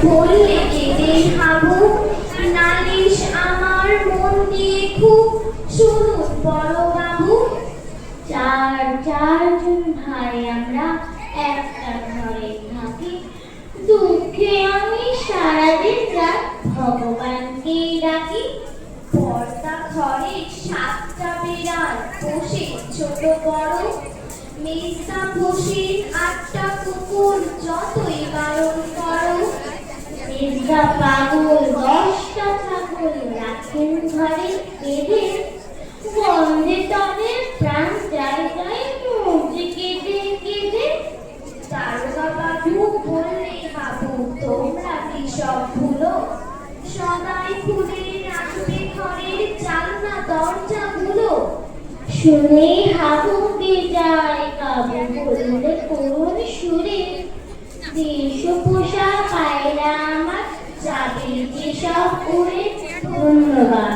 বললে কেঁদে হাবু, নালিশ আমার মন দিয়ে খুব, শুনুন বড় বাবু। চারজন ভাই আমরা একটা ঘরে থাকি, দুঃখে আমি সারাদিন রাত ভগবানকে ডাকি। পর্দা ঘরে 7টা বিড়াল বসে ছোট বড়, মেজদা বসে 8টা কুকুর যতই বারণ করো। মেজদা পাগল 10টা ছাগল রাখেন ঘরে বেঁধে, গন্ধে তাদের প্রাণ জায়গায় মরছে কেঁদে কেঁদে। দারোগা বাবু বললে হাবু, তোমরা কি সব ভুলো, সদাই খুলে রাখবে ঘরের জানলা দরজাগুলো। শুনে হাবু বেজায় কাবু বললে করুণ সুরে, দেশ পোষা পায়রা আমার যাবে যে সব উড়ে। ধন্যবাদ।